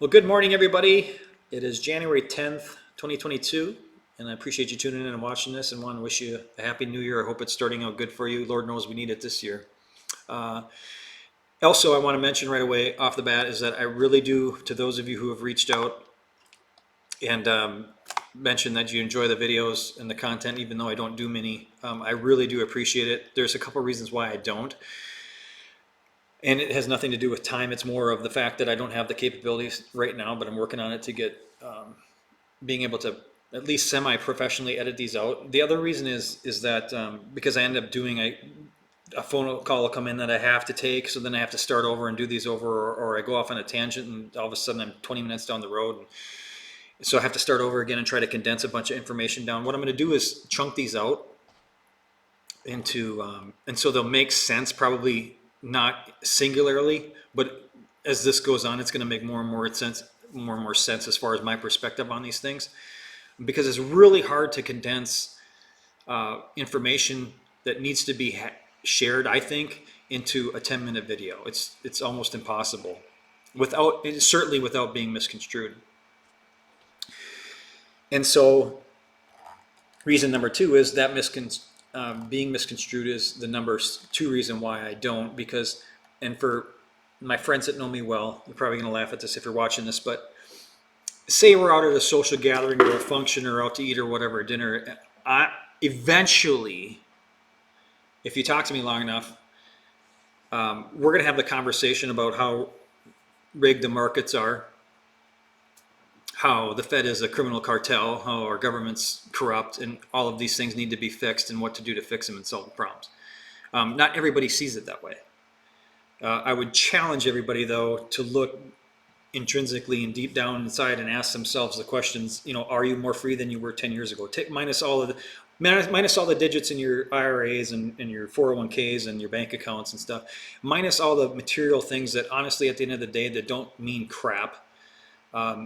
Well, good morning, everybody. It is January 10th, 2022, and I appreciate you tuning in and watching this and want to wish you a happy new year. I hope it's starting out good for you. Lord knows we need it this year. Also, I want to mention right away off the bat is that I really do, to those of you who have reached out and mentioned that you enjoy the videos and the content, even though I don't do many, I really do appreciate it. There's a couple reasons why I don't. And it has nothing to do with time. It's more of the fact that I don't have the capabilities right now, but I'm working on it to get being able to at least semi-professionally edit these out. The other reason is that because I end up doing a phone call will come in that I have to take, so then I have to start over and do these over, or I go off on a tangent and all of a sudden I'm 20 minutes down the road. And so I have to start over again and try to condense a bunch of information down. What I'm going to do is chunk these out into, and so they'll make sense, probably not singularly, but as this goes on, it's going to make more and more sense as far as my perspective on these things, because it's really hard to condense information that needs to be shared, I think, into a 10-minute video. It's almost impossible, certainly without being misconstrued. And so reason number two is that being misconstrued is the number two reason why I don't, because, and for my friends that know me well, you're probably going to laugh at this if you're watching this, but say we're out at a social gathering or a function or out to eat or whatever, dinner, eventually, if you talk to me long enough, we're going to have the conversation about how rigged the markets are, how the Fed is a criminal cartel, how our government's corrupt, and all of these things need to be fixed and what to do to fix them and solve the problems. Not everybody sees it that way. I would challenge everybody, though, to look intrinsically and deep down inside and ask themselves the questions, are you more free than you were 10 years ago? Minus all the digits in your IRAs and your 401ks and your bank accounts and stuff, minus all the material things that honestly at the end of the day that don't mean crap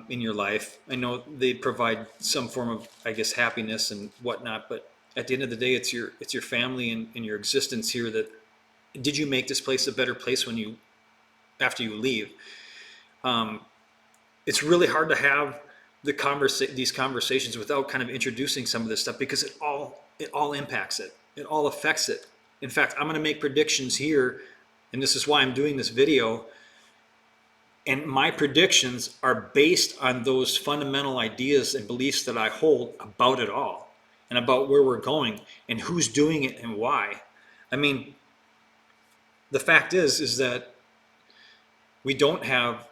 in your life. I know they provide some form of, I guess, happiness and whatnot, but at the end of the day, it's your family and your existence here. That did you make this place a better place after you leave? It's really hard to have these conversations without kind of introducing some of this stuff, because it all impacts it. It all affects it. In fact, I'm going to make predictions here, and this is why I'm doing this video. And my predictions are based on those fundamental ideas and beliefs that I hold about it all, and about where we're going and who's doing it and why. I mean, the fact is that we don't have,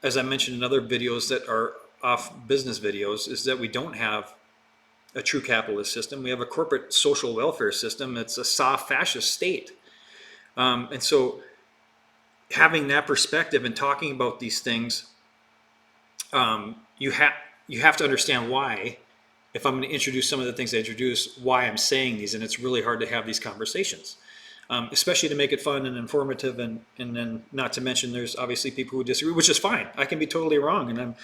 as I mentioned in other videos that are off business videos, is that we don't have a true capitalist system. We have a corporate social welfare system. It's a soft fascist state. And so having that perspective and talking about these things, you have to understand why, if I'm going to introduce some of the things I introduce, why I'm saying these. And it's really hard to have these conversations, especially to make it fun and informative. And then not to mention there's obviously people who disagree, which is fine. I can be totally wrong, and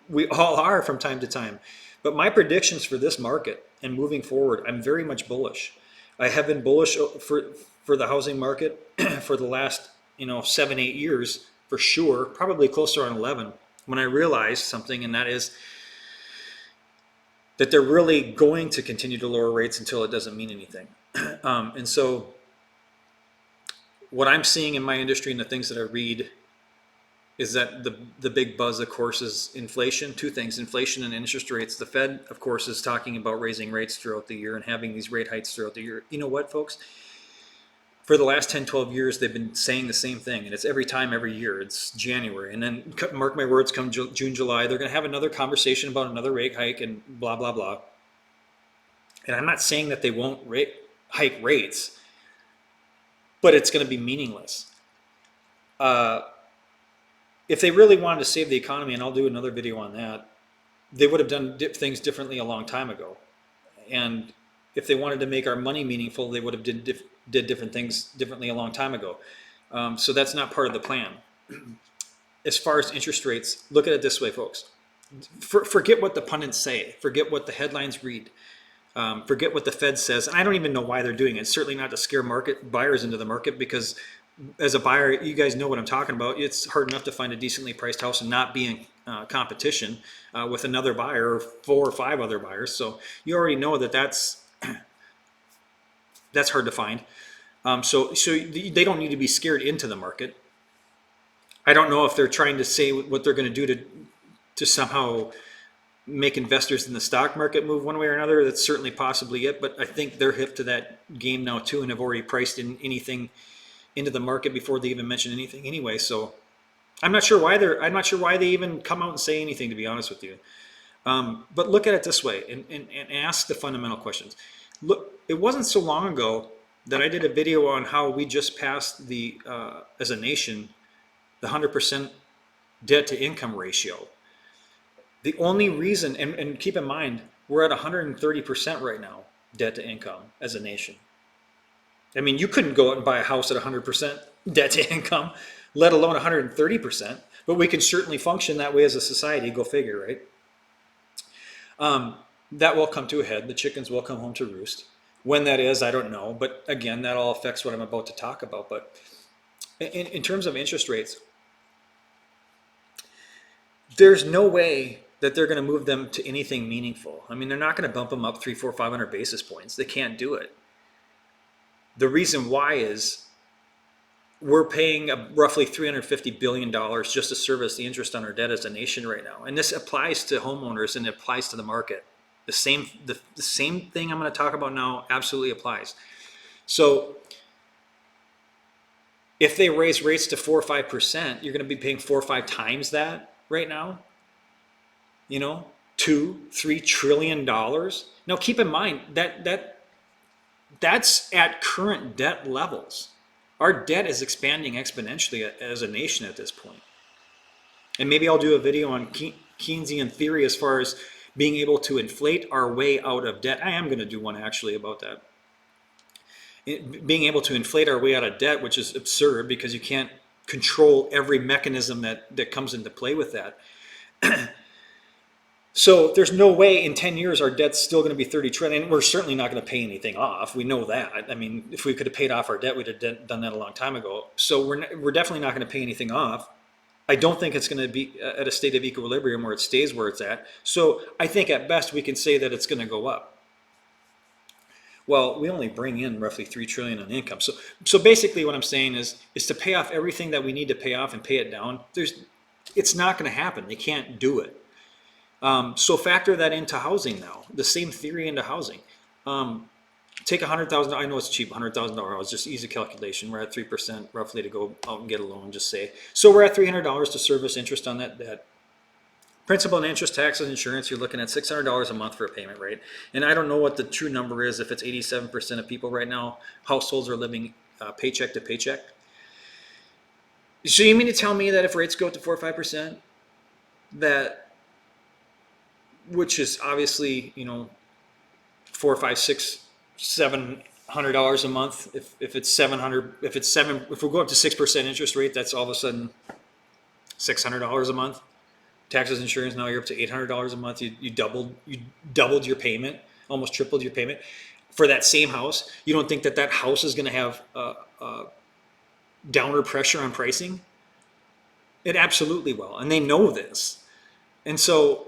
we all are from time to time. But my predictions for this market and moving forward, I'm very much bullish. I have been bullish for the housing market for the last 7-8 years for sure, probably closer on 11, when I realized something, and that is that they're really going to continue to lower rates until it doesn't mean anything. And so what I'm seeing in my industry and the things that I read is that the big buzz, of course, is inflation. Two things: inflation and interest rates. The Fed, of course, is talking about raising rates throughout the year and having these rate hikes throughout the year. You know what, folks? For the last 10, 12 years, they've been saying the same thing, and it's every year. It's January, and then mark my words, come June, July, they're going to have another conversation about another rate hike and blah, blah, blah. And I'm not saying that they won't hike rates, but it's going to be meaningless. If they really wanted to save the economy, and I'll do another video on that, they would have done things differently a long time ago. And if they wanted to make our money meaningful, they would have did different things differently a long time ago. So that's not part of the plan. As far as interest rates, look at it this way, folks. Forget what the pundits say. Forget what the headlines read. Forget what the Fed says. And I don't even know why they're doing it. It's certainly not to scare buyers into the market, because as a buyer, you guys know what I'm talking about. It's hard enough to find a decently priced house and not be competition with another buyer or 4 or 5 other buyers. So you already know that that's hard to find. So they don't need to be scared into the market. I don't know if they're trying to say what they're going to do to somehow make investors in the stock market move one way or another. That's certainly possibly it, but I think they're hip to that game now too, and have already priced in anything into the market before they even mention anything anyway. So I'm not sure why they even come out and say anything, to be honest with you. But look at it this way and ask the fundamental questions. Look, it wasn't so long ago that I did a video on how we just passed as a nation, the 100% debt to income ratio. The only reason, and keep in mind, we're at 130% right now, debt to income as a nation. I mean, you couldn't go out and buy a house at 100% debt to income, let alone 130%, but we can certainly function that way as a society, go figure, right? That will come to a head. The chickens will come home to roost. When that is, I don't know. But again, that all affects what I'm about to talk about. But in terms of interest rates, there's no way that they're going to move them to anything meaningful. I mean, they're not going to bump them up 300, 400, 500 basis points. They can't do it. The reason why is we're paying roughly $350 billion just to service the interest on our debt as a nation right now. And this applies to homeowners and it applies to the market. The same thing I'm going to talk about now absolutely applies. So if they raise rates to 4 or 5%, you're going to be paying 4 or 5 times that right now. You know, $2-3 trillion. Now keep in mind that's at current debt levels. Our debt is expanding exponentially as a nation at this point. And maybe I'll do a video on Keynesian theory as far as being able to inflate our way out of debt. I am going to do one actually about that. Being able to inflate our way out of debt, which is absurd because you can't control every mechanism that comes into play with that. So there's no way in 10 years our debt's still going to be 30 trillion. We're certainly not going to pay anything off. We know that. I mean, if we could have paid off our debt, we'd have done that a long time ago. So we're definitely not going to pay anything off. I don't think it's going to be at a state of equilibrium where it stays where it's at. So I think at best we can say that it's going to go up. Well, we only bring in roughly 3 trillion in income. So basically what I'm saying is to pay off everything that we need to pay off and pay it down. It's not going to happen. They can't do it. So factor that into housing now. The same theory into housing. Take $100,000. I know it's cheap, $100,000 house, just easy calculation. We're at 3% roughly to go out and get a loan. Just say so we're at $300 to service interest on that debt. Principal and interest, taxes, insurance. You're looking at $600 a month for a payment rate. And I don't know what the true number is. If it's 87% of people right now, households are living paycheck to paycheck. So you mean to tell me that if rates go up to 4 or 5%, which is obviously, you know, $400, $500, $600, $700 a month. If it's 700, if we go up to 6% interest rate, that's all of a sudden $600 a month. Taxes, insurance. Now you're up to $800 a month. You doubled your payment, almost tripled your payment for that same house. You don't think that house is going to have downward pressure on pricing? It absolutely will, and they know this. And so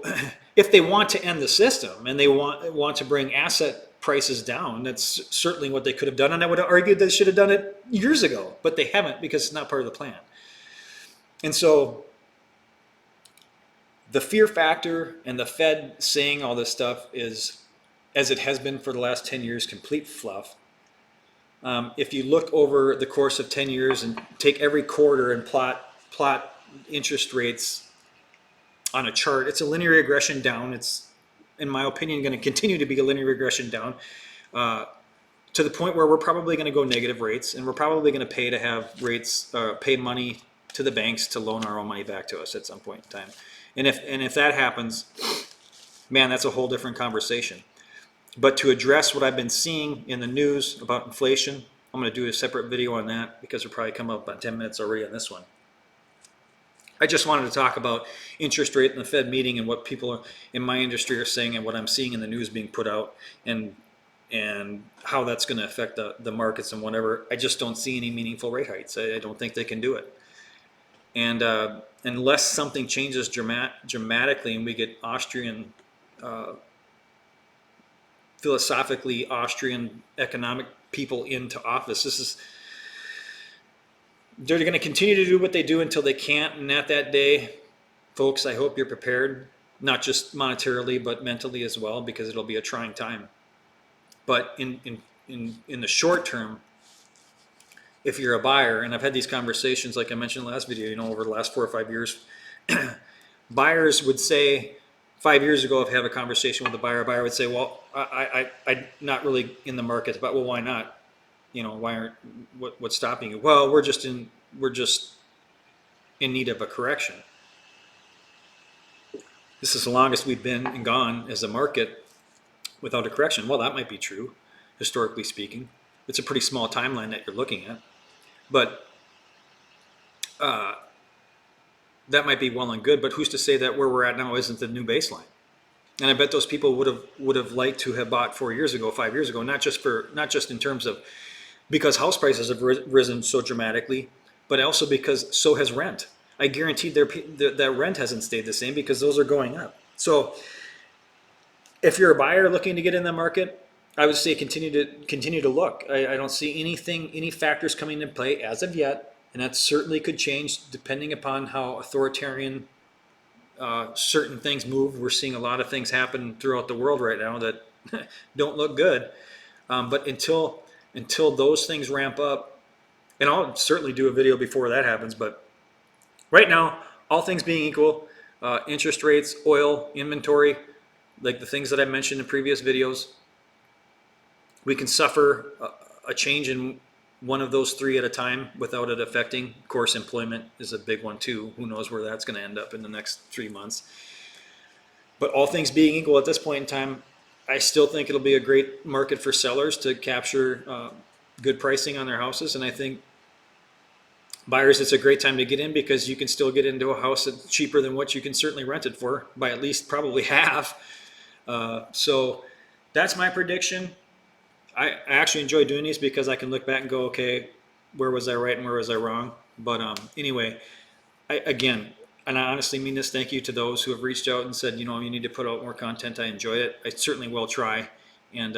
if they want to end the system and they want to bring asset prices down, that's certainly what they could have done. And I would argue they should have done it years ago, but they haven't because it's not part of the plan. And so the fear factor and the Fed saying all this stuff is, as it has been for the last 10 years, complete fluff. If you look over the course of 10 years and take every quarter and plot interest rates on a chart, it's a linear regression down. It's, in my opinion, going to continue to be a linear regression down to the point where we're probably going to go negative rates, and we're probably going to pay to have rates, pay money to the banks to loan our own money back to us at some point in time. And if that happens, man, that's a whole different conversation. But to address what I've been seeing in the news about inflation, I'm going to do a separate video on that because we'll probably come up about 10 minutes already on this one. I just wanted to talk about interest rate in the Fed meeting and what people in my industry are saying and what I'm seeing in the news being put out and how that's going to affect the markets and whatever. I just don't see any meaningful rate hikes. I don't think they can do it. And unless something changes dramatically and we get Austrian, philosophically Austrian economic people into office, they're going to continue to do what they do until they can't. And at that day, folks, I hope you're prepared, not just monetarily, but mentally as well, because it'll be a trying time. But in the short term, if you're a buyer, and I've had these conversations, like I mentioned in the last video, over the last 4 or 5 years, buyers would say, 5 years ago, if I have a conversation with a buyer would say, well, I'm not really in the market, but well, why not? Why aren't, what's stopping you? Well, we're just in need of a correction. This is the longest we've been and gone as a market without a correction. Well, that might be true, historically speaking. It's a pretty small timeline that you're looking at. But that might be well and good, but who's to say that where we're at now isn't the new baseline? And I bet those people would have liked to have bought 4 years ago, 5 years ago, not just in terms of because house prices have risen so dramatically, but also because so has rent. I guarantee that rent hasn't stayed the same because those are going up. So if you're a buyer looking to get in the market, I would say continue to look. I don't see any factors coming into play as of yet, and that certainly could change depending upon how authoritarian certain things move. We're seeing a lot of things happen throughout the world right now that don't look good. But until those things ramp up, and I'll certainly do a video before that happens, but right now, all things being equal, interest rates, oil, inventory, like the things that I mentioned in previous videos, we can suffer a change in one of those three at a time without it affecting. Of course, employment is a big one too. Who knows where that's going to end up in the next 3 months. But all things being equal at this point in time, I still think it'll be a great market for sellers to capture good pricing on their houses. And I think buyers, it's a great time to get in because you can still get into a house that's cheaper than what you can certainly rent it for by at least probably half. So that's my prediction. I actually enjoy doing these because I can look back and go, okay, where was I right and where was I wrong? But anyway, again, and I honestly mean this, thank you to those who have reached out and said, you need to put out more content. I enjoy it. I certainly will try. And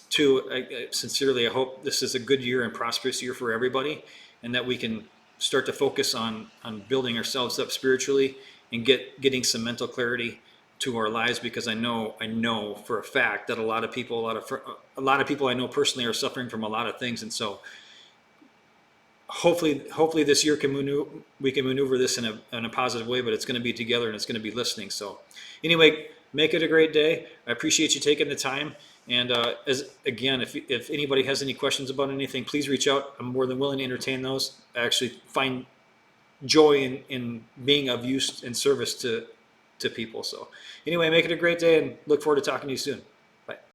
sincerely, I hope this is a good year and prosperous year for everybody, and that we can start to focus on building ourselves up spiritually and getting some mental clarity to our lives, because I know for a fact that a lot of people I know personally are suffering from a lot of things. And so hopefully this year we can maneuver this in a positive way, but it's going to be together and it's going to be listening. So anyway, make it a great day. I appreciate you taking the time. And if anybody has any questions about anything, please reach out. I'm more than willing to entertain those. I actually find joy in being of use and service to people. So anyway, make it a great day and look forward to talking to you soon. Bye.